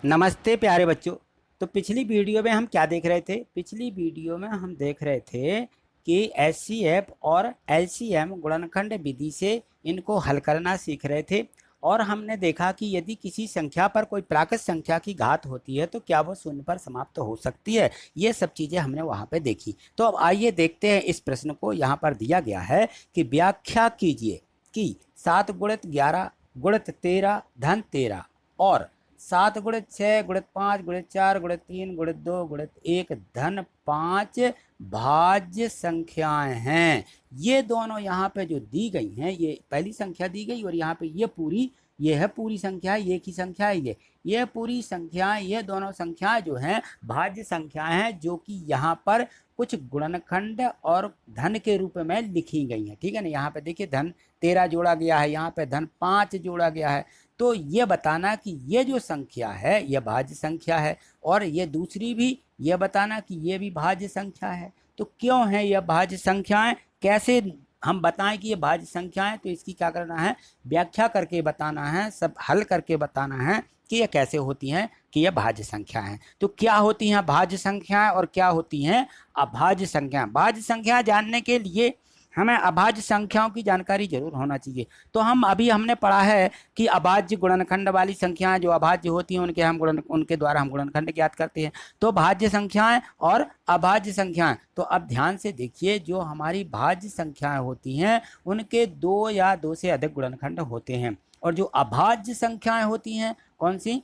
नमस्ते प्यारे बच्चों। तो पिछली वीडियो में हम क्या देख रहे थे? पिछली वीडियो में हम देख रहे थे कि एचसीएफ और एलसीएम गुणनखंड विधि से इनको हल करना सीख रहे थे। और हमने देखा कि यदि किसी संख्या पर कोई प्राकृत संख्या की घात होती है तो क्या वो शून्य पर समाप्त हो सकती है। ये सब चीज़ें हमने वहाँ पे देखी। तो अब आइए देखते हैं इस प्रश्न को। यहाँ पर दिया गया है कि व्याख्या कीजिए कि 7 गुणित 11 गुणित 13 धन 13 और 7 गुणित 6 गुणित 5 गुणित 4 गुणित 3 गुणित 2 गुणित 1 धन 5 भाज्य संख्याएं हैं। ये दोनों यहाँ पे जो दी गई हैं, ये पहली संख्या दी गई और यहाँ पे ये है पूरी संख्या, ये की संख्या है ये पूरी संख्याएं, ये दोनों संख्याएं जो हैं भाज्य संख्याएं हैं, जो कि यहाँ पर कुछ गुणनखंड और धन के रूप में लिखी गई हैं। ठीक है ना। यहाँ पे देखिए धन 13 जोड़ा गया है, यहाँ पे धन 5 जोड़ा गया है। तो ये बताना कि ये जो संख्या है ये भाज्य संख्या है, और ये दूसरी भी ये बताना कि ये भी भाज्य संख्या है। तो क्यों है ये भाज्य संख्याएं, कैसे हम बताएं कि ये भाज्य संख्याएं? तो इसकी क्या करना है, व्याख्या करके बताना है, सब हल करके बताना है कि ये कैसे होती हैं, कि ये भाज्य संख्या है। तो क्या होती हैं भाज्य संख्याएं और क्या होती हैं अभाज्य संख्याएं? भाज्य संख्या जानने के लिए हमें अभाज्य संख्याओं की जानकारी जरूर होना चाहिए। तो हमने पढ़ा है कि अभाज्य गुणनखंड वाली संख्याएं जो अभाज्य होती हैं उनके द्वारा हम गुणनखंड ज्ञात करते हैं। तो भाज्य संख्याएं और अभाज्य संख्याएं, तो अब ध्यान से देखिए, जो हमारी भाज्य संख्याएं होती हैं उनके 2 या 2 से अधिक गुणनखंड होते हैं। और जो अभाज्य संख्याएं होती हैं, कौन सी?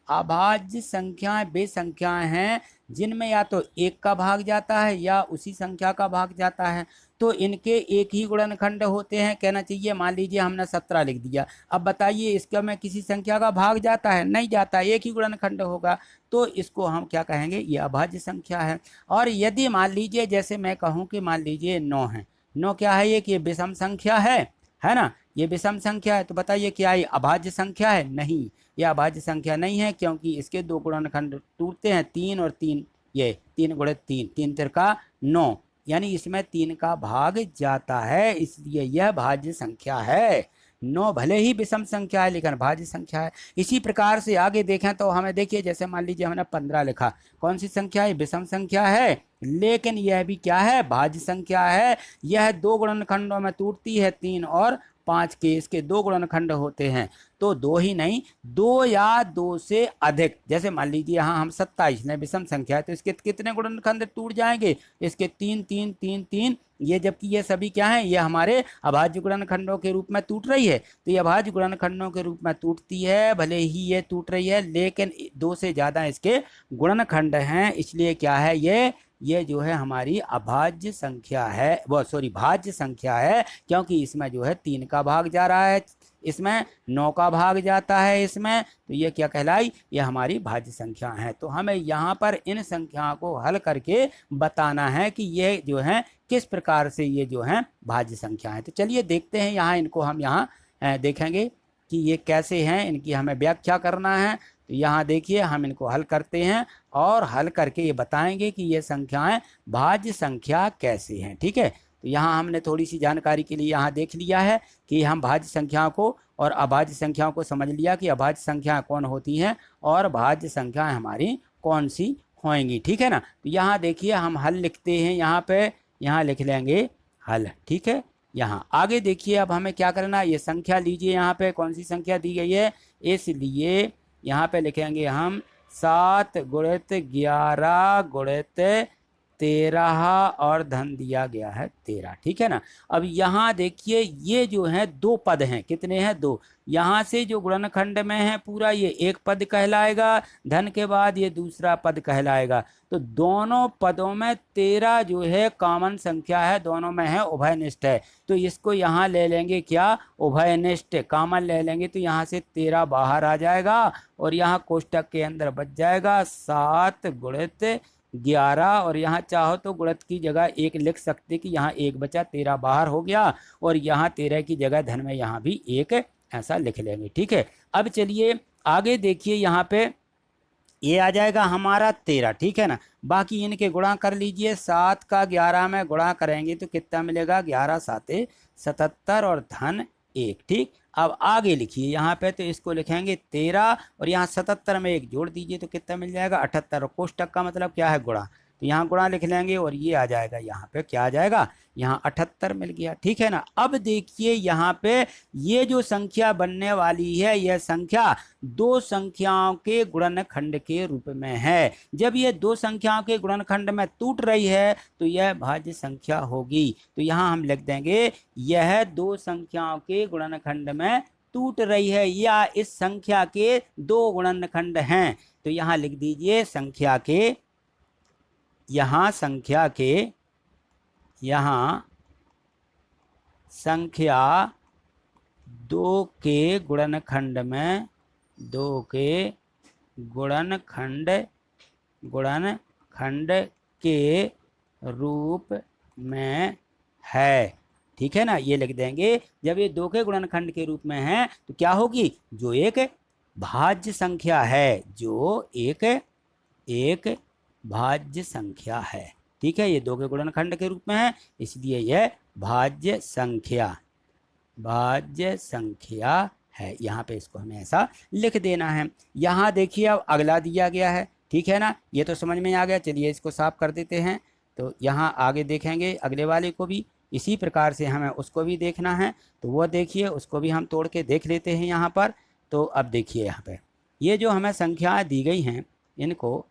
अभाज्य संख्याएं वे संख्याएं हैं जिनमें या तो 1 का भाग जाता है या उसी संख्या का भाग जाता है। तो इनके एक ही गुणनखंड होते हैं, कहना चाहिए। मान लीजिए हमने 17 लिख दिया, अब बताइए इसका में किसी संख्या का भाग जाता है? नहीं जाता, एक ही गुणनखंड होगा। तो इसको हम क्या कहेंगे? ये अभाज्य संख्या है। और यदि मान लीजिए, जैसे मैं कहूँ कि मान लीजिए 9 है, 9 क्या है? ये कि ये विषम संख्या है ना, ये विषम संख्या है। तो बताइए क्या ये अभाज्य संख्या है? नहीं, यह अभाज्य संख्या नहीं है, क्योंकि इसके 2 गुणनखंड टूटते हैं, 3 और 3, ये 3 गुणित 3, 3 तिरका 9, यानी इसमें 3 का भाग जाता है, इसलिए यह भाज्य संख्या है। 9 भले ही विषम संख्या है लेकिन भाज्य संख्या है। इसी प्रकार से आगे देखें तो हमें देखिए, जैसे मान लीजिए हमने 15 लिखा, कौन सी संख्या है? विषम संख्या है, लेकिन यह भी क्या है? भाज्य संख्या है। यह 2 गुणनखंडों में टूटती है, 3 और 5 के, इसके 2 गुणनखंड होते हैं। तो 2 ही नहीं, 2 या 2 से अधिक। जैसे मान लीजिए यहाँ हम 27 ने विषम संख्या है, तो इसके कितने गुणनखंड टूट जाएंगे? इसके 3 3 3 3, ये जबकि ये सभी क्या है? ये हमारे अभाज्य गुणनखंडों के रूप में टूट रही है। तो ये अभाज्य गुणनखंडों के रूप में टूटती है, भले ही ये टूट रही है, लेकिन 2 से ज़्यादा इसके गुणनखंड हैं, इसलिए क्या है? ये जो है हमारी अभाज्य संख्या है, वो सॉरी भाज्य संख्या है, क्योंकि इसमें जो है 3 का भाग जा रहा है, इसमें 9 का भाग जाता है इसमें। तो ये क्या कहलाई? ये हमारी भाज्य संख्या है। तो हमें यहाँ पर इन संख्याओं को हल करके बताना है कि ये जो है किस प्रकार से ये जो है भाज्य संख्या है। तो चलिए देखते हैं, यहाँ इनको हम यहाँ देखेंगे कि ये कैसे हैं, इनकी हमें व्याख्या करना है। तो यहाँ देखिए हम इनको हल करते हैं और हल करके ये बताएंगे कि ये संख्याएं भाज्य संख्या कैसे हैं। ठीक है। तो यहाँ हमने थोड़ी सी जानकारी के लिए यहाँ देख लिया है कि हम भाज्य संख्याओं को और अभाज्य संख्याओं को समझ लिया कि अभाज्य संख्याएं कौन होती हैं और भाज्य संख्याएं हमारी कौन सी होंगी। ठीक है ना। तो यहाँ देखिए हम हल लिखते हैं, यहाँ पे यहाँ लिख लेंगे हल। ठीक है। यहाँ आगे देखिए, अब हमें क्या करना है? ये संख्या लीजिए, यहाँ पे कौन सी संख्या दी गई है, इसलिए यहाँ पे लिखेंगे हम 7 गुणित 11 गुणित 13 और धन दिया गया है 13। ठीक है ना। अब यहाँ देखिए ये जो है 2 पद हैं, कितने हैं? 2। यहाँ से जो गुणनखंड में है पूरा, ये एक पद कहलाएगा, धन के बाद ये दूसरा पद कहलाएगा। तो दोनों पदों में 13 जो है कॉमन संख्या है, दोनों में है, उभयनिष्ठ है। तो इसको यहाँ ले लेंगे क्या? उभयनिष्ठ कॉमन ले लेंगे, तो यहाँ से 13 बाहर आ जाएगा और यहाँ कोष्टक के अंदर बच जाएगा 7 गुणित 11, और यहाँ चाहो तो गुणित की जगह 1 लिख सकते कि यहाँ 1 बचा, 13 बाहर हो गया, और यहाँ 13 की जगह धन में यहाँ भी 1 ऐसा लिख लेंगे। ठीक है। अब चलिए आगे देखिए, यहाँ पे ये आ जाएगा हमारा 13। ठीक है ना। बाकी इनके गुणा कर लीजिए, 7 का 11 में गुणा करेंगे तो कितना मिलेगा? 11 7 77 और धन 1। ठीक। अब आगे लिखिए यहाँ पे, तो इसको लिखेंगे 13 और यहाँ 77 में एक जोड़ दीजिए तो कितना मिल जाएगा 78। कोष्टक का मतलब क्या है गुणा, तो यहाँ गुणा लिख लेंगे और ये आ जाएगा यहाँ पे, क्या आ जाएगा यहाँ 78 मिल गया। ठीक है ना। अब देखिए यहाँ पे ये जो संख्या बनने वाली है यह संख्या दो संख्याओं के गुणनखंड के रूप में है। जब ये दो संख्याओं के गुणनखंड में टूट रही है तो यह भाज्य संख्या होगी। तो यहाँ हम लिख देंगे यह दो संख्याओं के गुणनखंड में टूट रही है या इस संख्या के दो गुणनखंड हैं। तो यहाँ लिख दीजिए संख्या के, यहाँ संख्या दो के गुणनखंड में, दो के गुणनखंड के रूप में है। ठीक है ना। ये लिख देंगे जब ये दो के गुणनखंड के रूप में है तो क्या होगी, जो एक भाज्य संख्या है, जो एक भाज्य संख्या है। ठीक है, ये दो के गुणनखंड के रूप में है इसलिए यह भाज्य संख्या है। यहाँ पे इसको हमें ऐसा लिख देना है। यहाँ देखिए अब अगला दिया गया है। ठीक है ना, ये तो समझ में आ गया। चलिए इसको साफ कर देते हैं। तो यहाँ आगे देखेंगे अगले वाले को भी इसी प्रकार से हमें उसको भी देखना है। तो वो देखिए उसको भी हम तोड़ के देख लेते हैं यहाँ पर। तो अब देखिए यहाँ पे ये जो हमें संख्याएं दी गई हैं इनको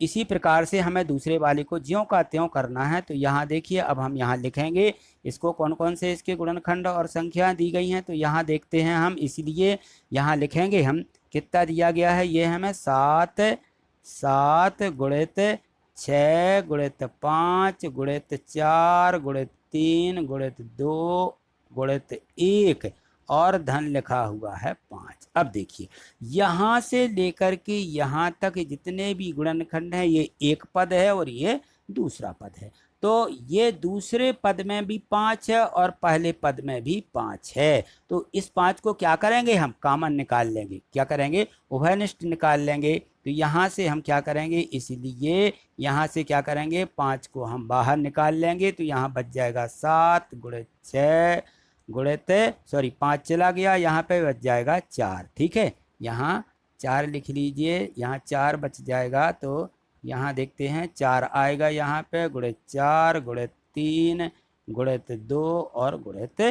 इसी प्रकार से हमें दूसरे वाले को ज्यों का त्यों करना है। तो यहाँ देखिए अब हम यहाँ लिखेंगे इसको कौन कौन से इसके गुणनखंड और संख्या दी गई हैं। तो यहाँ देखते हैं हम, इसलिए यहाँ लिखेंगे हम कितना दिया गया है, ये हमें 7 गुणित 6 गुणित 5 गुणित 4 गुणित 3 गुणित 2 गुणित 1 और धन लिखा हुआ है 5। अब देखिए यहाँ से लेकर के यहाँ तक जितने भी गुणनखंड हैं ये एक पद है और ये दूसरा पद है। तो ये दूसरे पद में भी 5 है और पहले पद में भी 5 है। तो इस 5 को क्या करेंगे, हम कॉमन निकाल लेंगे। क्या करेंगे, उभयनिष्ठ निकाल लेंगे। तो यहाँ से हम क्या करेंगे, इसलिए यहाँ से क्या करेंगे 5 को हम बाहर निकाल लेंगे। तो यहाँ बच जाएगा 7 गुणित 6 गुणित 5 चला गया, यहाँ पे बच जाएगा 4। ठीक है, यहाँ 4 लिख लीजिए, यहाँ 4 बच जाएगा। तो यहाँ देखते हैं 4 आएगा यहाँ पे, गुणित 4 गुणित 3 गुणित 2 और गुणित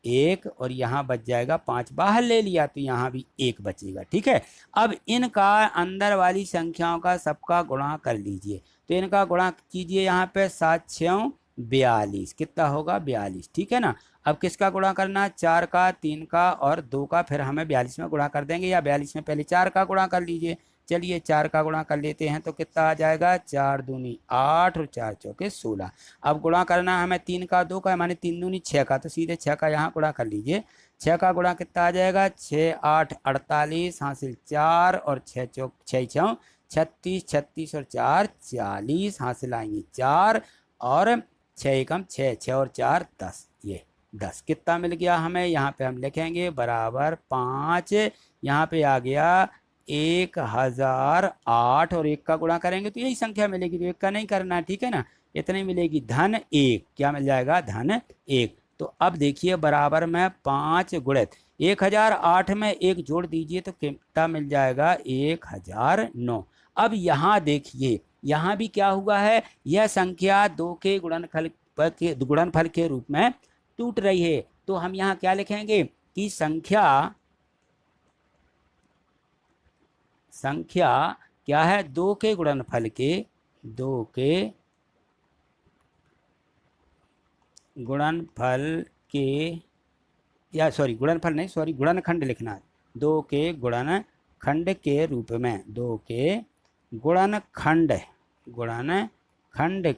1 और यहाँ बच जाएगा 5 बाहर ले लिया तो यहाँ भी 1 बचेगा। ठीक है, अब इनका अंदर वाली संख्याओं का सबका गुणा कर लीजिए। तो इनका गुणा कीजिए यहाँ पे 7 6 42, कितना होगा 42। ठीक है ना। अब किसका गुणा करना, 4 का 3 का और 2 का, फिर हमें 42 में गुणा कर देंगे, या 42 में पहले 4 का गुणा कर लीजिए। चलिए 4 का गुणा कर लेते हैं तो कितना आ जाएगा, 4 दूनी 8 और 4 चौके 16। अब गुणा करना हमें 3 का 2 का, माने 3 दूनी 6 का, तो सीधे 6 का यहाँ गुणा कर लीजिए। 6 का गुणा कितना आ जाएगा, 6 8 48 हासिल 4 और 6 चौक 6 6 36 36 और 4 40 हासिल आएंगे 4 और 6 एकम 6 6 और 4 10, ये 10 कितना मिल गया हमें। यहाँ पे हम लिखेंगे बराबर 5, यहाँ पे आ गया 1008 और 1 का गुणा करेंगे तो यही संख्या मिलेगी। तो 1 का नहीं करना है, ठीक है ना, इतनी मिलेगी धन 1। क्या मिल जाएगा, धन 1। तो अब देखिए बराबर में 5 गुणित 1008 में 1 जोड़ दीजिए तो कितना मिल जाएगा, 1009। अब यहाँ देखिए यहाँ भी क्या हुआ है, यह संख्या 2 के गुणनफल के रूप में टूट रही है। तो हम यहाँ क्या लिखेंगे कि संख्या क्या है, 2 के गुणनफल के गुणनखंड लिखना है। 2 के गुणनखंड के रूप में, 2 के गुणनखंड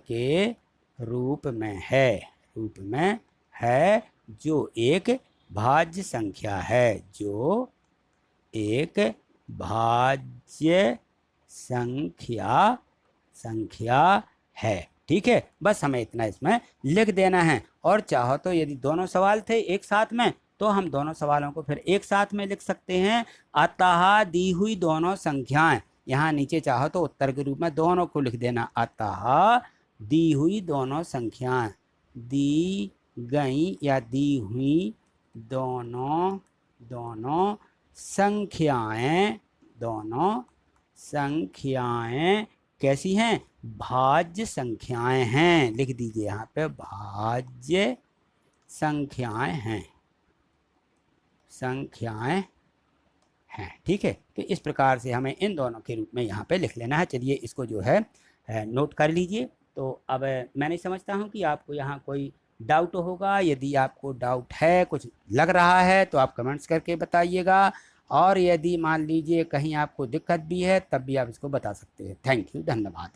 के रूप में है, जो एक भाज्य संख्या है, जो एक भाज्य संख्या है। ठीक है, बस हमें इतना इसमें लिख देना है। और चाहो तो यदि दोनों सवाल थे एक साथ में तो हम दोनों सवालों को फिर एक साथ में लिख सकते हैं। अतः दी हुई दोनों संख्याएं, यहाँ नीचे चाहो तो उत्तर के रूप में दोनों को लिख देना। अतः दी हुई दोनों संख्याएं, दी गई या दी हुई दोनों दोनों संख्याएं कैसी हैं? भाज्य संख्याएं हैं। लिख दीजिए यहाँ पे, भाज्य संख्याएं हैं। ठीक है, तो इस प्रकार से हमें इन दोनों के रूप में यहाँ पे लिख लेना है। चलिए इसको जो है नोट कर लीजिए। तो अब मैं नहीं समझता हूँ कि आपको यहाँ कोई डाउट होगा। यदि आपको डाउट है, कुछ लग रहा है, तो आप कमेंट्स करके बताइएगा, और यदि मान लीजिए कहीं आपको दिक्कत भी है तब भी आप इसको बता सकते हैं। थैंक यू, धन्यवाद।